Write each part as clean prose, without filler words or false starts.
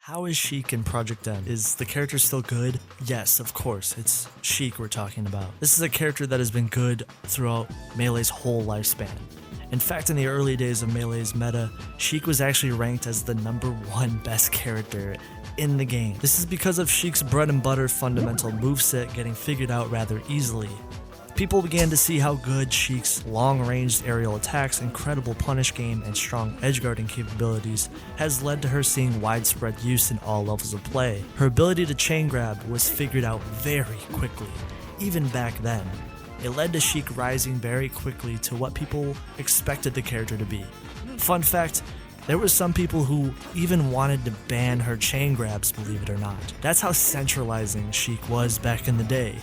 How is Sheik in Project M? Is the character still good? Yes, of course, it's Sheik we're talking about. This is a character that has been good throughout Melee's whole lifespan. In fact, in the early days of Melee's meta, Sheik was actually ranked as the #1 best character in the game. This is because of Sheik's bread and butter fundamental moveset getting figured out rather easily. People began to see how good Sheik's long-ranged aerial attacks, incredible punish game, and strong edgeguarding capabilities has led to her seeing widespread use in all levels of play. Her ability to chain grab was figured out very quickly, even back then. It led to Sheik rising very quickly to what people expected the character to be. Fun fact, there were some people who even wanted to ban her chain grabs, believe it or not. That's how centralizing Sheik was back in the day.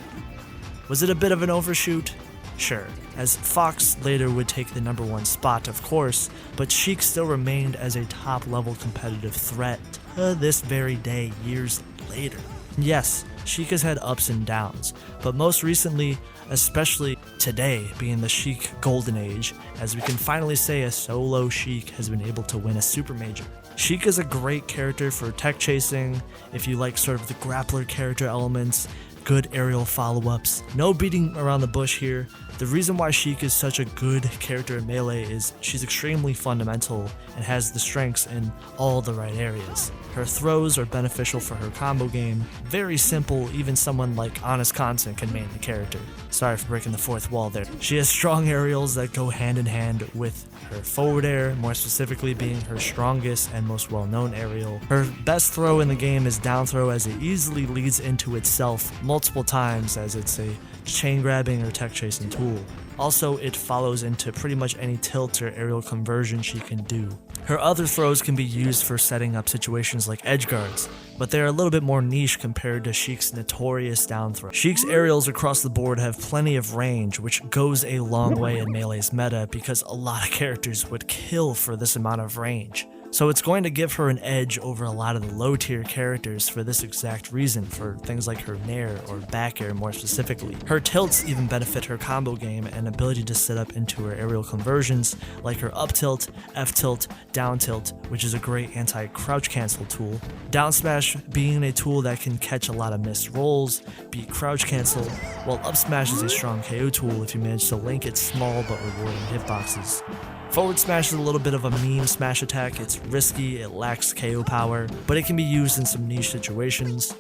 Was it a bit of an overshoot? Sure, as Fox later would take the #1 spot of course, but Sheik still remained as a top level competitive threat to this very day years later. Yes, Sheik has had ups and downs, but most recently, especially today being the Sheik golden age, as we can finally say a solo Sheik has been able to win a super major. Sheik is a great character for tech chasing, if you like sort of the grappler character elements, good aerial follow-ups. No beating around the bush here. The reason why Sheik is such a good character in Melee is she's extremely fundamental and has the strengths in all the right areas. Her throws are beneficial for her combo game. Very simple, even someone like Honest Constant can main the character. Sorry for breaking the fourth wall there. She has strong aerials that go hand in hand with her forward air, more specifically being her strongest and most well-known aerial. Her best throw in the game is down throw, as it easily leads into itself multiple times as it's a chain grabbing or tech chasing tool. Also, it follows into pretty much any tilt or aerial conversion she can do. Her other throws can be used for setting up situations like edge guards, but they're a little bit more niche compared to Sheik's notorious down throw. Sheik's aerials across the board have plenty of range, which goes a long way in Melee's meta because a lot of characters would kill for this amount of range. So it's going to give her an edge over a lot of the low tier characters for this exact reason, for things like her nair or back air more specifically. Her tilts even benefit her combo game and ability to set up into her aerial conversions, like her up tilt, F tilt, down tilt, which is a great anti-crouch cancel tool. Down smash being a tool that can catch a lot of missed rolls, beat crouch cancel, while up smash is a strong KO tool if you manage to link its small but rewarding hitboxes. Forward smash is a little bit of a meme smash attack. It's risky, it lacks KO power, but it can be used in some niche situations.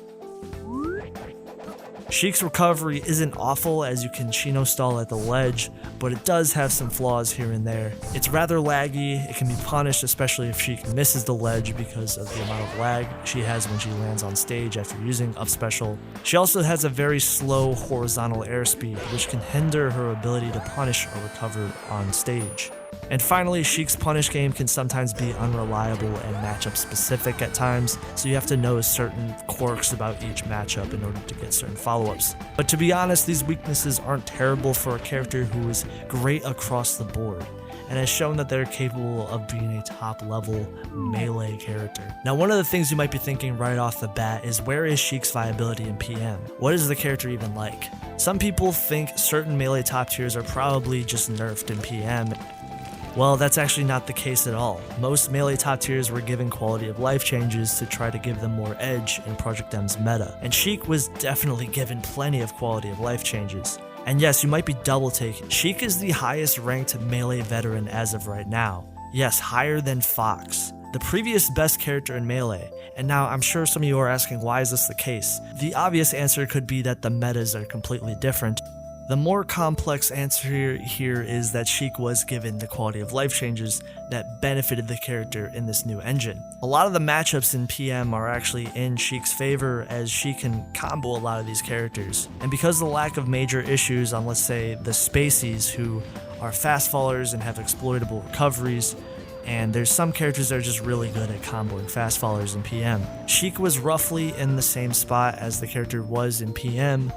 Sheik's recovery isn't awful, as you can Shino stall at the ledge, but it does have some flaws here and there. It's rather laggy, it can be punished especially if Sheik misses the ledge because of the amount of lag she has when she lands on stage after using up special. She also has a very slow horizontal airspeed, which can hinder her ability to punish or recover on stage. And finally, Sheik's punish game can sometimes be unreliable and matchup specific at times, so you have to know certain quirks about each matchup in order to get certain follow-ups. But to be honest, these weaknesses aren't terrible for a character who is great across the board, and has shown that they're capable of being a top-level Melee character. Now, one of the things you might be thinking right off the bat is, where is Sheik's viability in PM? What is the character even like? Some people think certain Melee top tiers are probably just nerfed in PM. Well, that's actually not the case at all. Most Melee top tiers were given quality of life changes to try to give them more edge in Project M's meta, and Sheik was definitely given plenty of quality of life changes. And yes, you might be double taking. Sheik is the highest ranked Melee veteran as of right now. Yes, higher than Fox, the previous best character in Melee. And now I'm sure some of you are asking, why is this the case? The obvious answer could be that the metas are completely different. The more complex answer here is that Sheik was given the quality of life changes that benefited the character in this new engine. A lot of the matchups in PM are actually in Sheik's favor, as she can combo a lot of these characters. And because of the lack of major issues on, let's say, the Spaceys, who are fast fallers and have exploitable recoveries, and there's some characters that are just really good at comboing fast fallers in PM. Sheik was roughly in the same spot as the character was in PM,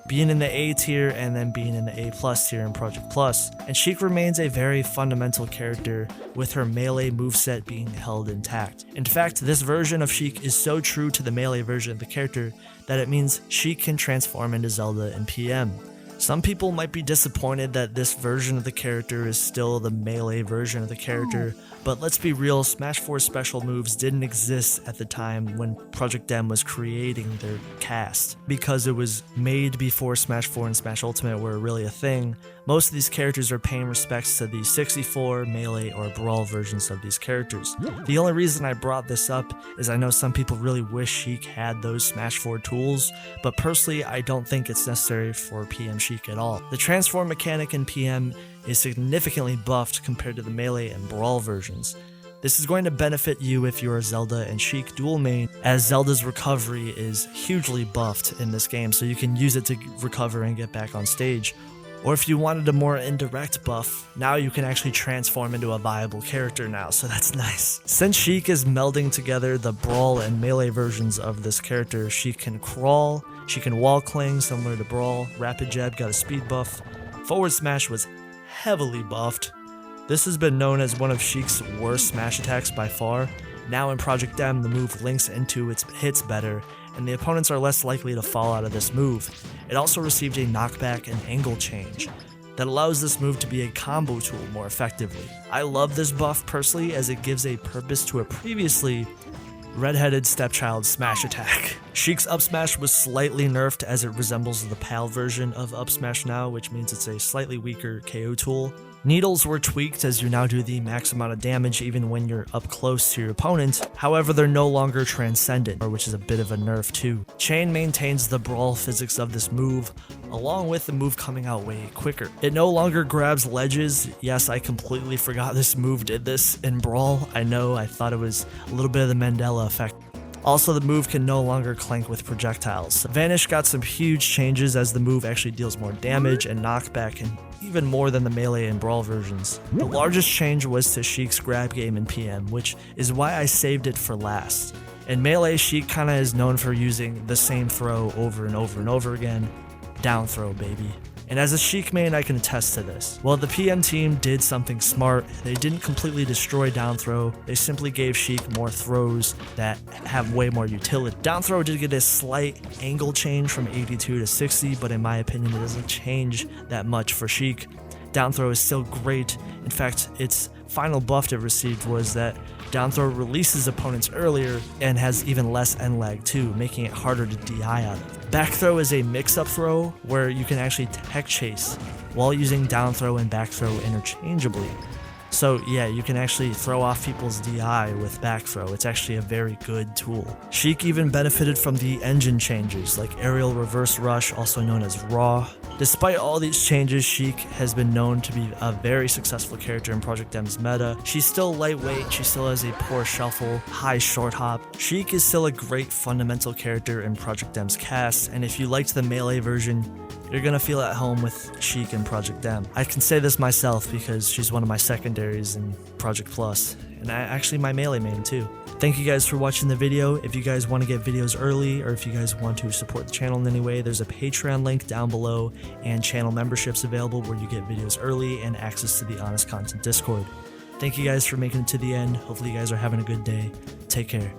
being in the A tier and then being in the A+ tier in Project Plus, and Sheik remains a very fundamental character with her Melee moveset being held intact. In fact, this version of Sheik is so true to the Melee version of the character that it means Sheik can transform into Zelda in PM. Some people might be disappointed that this version of the character is still the melee version of the character, but let's be real, Smash 4 special moves didn't exist at the time when Project M was creating their cast. Because it was made before Smash 4 and Smash Ultimate were really a thing, most of these characters are paying respects to the 64, melee, or brawl versions of these characters. The only reason I brought this up is I know some people really wish Sheik had those Smash 4 tools, but personally I don't think it's necessary for PM Sheik at all. The transform mechanic in PM is significantly buffed compared to the melee and brawl versions. This is going to benefit you if you're a Zelda and Sheik dual main, as Zelda's recovery is hugely buffed in this game, so you can use it to recover and get back on stage. Or if you wanted a more indirect buff, now you can actually transform into a viable character now, so that's nice. Since Sheik is melding together the brawl and melee versions of this character, she can crawl, she can wall cling similar to brawl, rapid jab got a speed buff, forward smash was heavily buffed. This has been known as one of Sheik's worst smash attacks by far. Now in Project M, the move links into its hits better, and the opponents are less likely to fall out of this move. It also received a knockback and angle change that allows this move to be a combo tool more effectively. I love this buff personally as it gives a purpose to a previously redheaded stepchild smash attack. Sheik's up smash was slightly nerfed as it resembles the PAL version of up smash now, which means it's a slightly weaker KO tool. Needles were tweaked as you now do the max amount of damage even when you're up close to your opponent, however they're no longer transcendent, which is a bit of a nerf too. Chain maintains the brawl physics of this move, along with the move coming out way quicker. It no longer grabs ledges. Yes, I completely forgot this move did this in Brawl. I know, I thought it was a little bit of the Mandela effect. Also, the move can no longer clank with projectiles. Vanish got some huge changes as the move actually deals more damage and knockback, and even more than the melee and brawl versions. The largest change was to Sheik's grab game in PM, which is why I saved it for last. In melee, Sheik kinda is known for using the same throw over and over and over again. Down throw, baby. And as a Sheik main, I can attest to this. Well, the PM team did something smart. They didn't completely destroy down throw. They simply gave Sheik more throws that have way more utility. Down throw did get a slight angle change from 82 to 60, but in my opinion, it doesn't change that much for Sheik. Down throw is still great. In fact, its final buff it received was that down throw releases opponents earlier and has even less end lag too, making it harder to DI out of. Back throw is a mix-up throw where you can actually tech chase while using down throw and back throw interchangeably. So yeah, you can actually throw off people's DI with back throw. It's actually a very good tool. Sheik even benefited from the engine changes like aerial reverse rush, also known as raw. Despite all these changes, Sheik has been known to be a very successful character in Project M's meta. She's still lightweight, she still has a poor shuffle, high short hop. Sheik is still a great fundamental character in Project M's cast, and if you liked the melee version, you're gonna feel at home with Sheik in Project M. I can say this myself because she's one of my secondaries in Project Plus, and actually my melee main too. Thank you guys for watching the video. If you guys want to get videos early, or if you guys want to support the channel in any way, there's a Patreon link down below and channel memberships available where you get videos early and access to the Honest Content Discord. Thank you guys for making it to the end. Hopefully you guys are having a good day. Take care.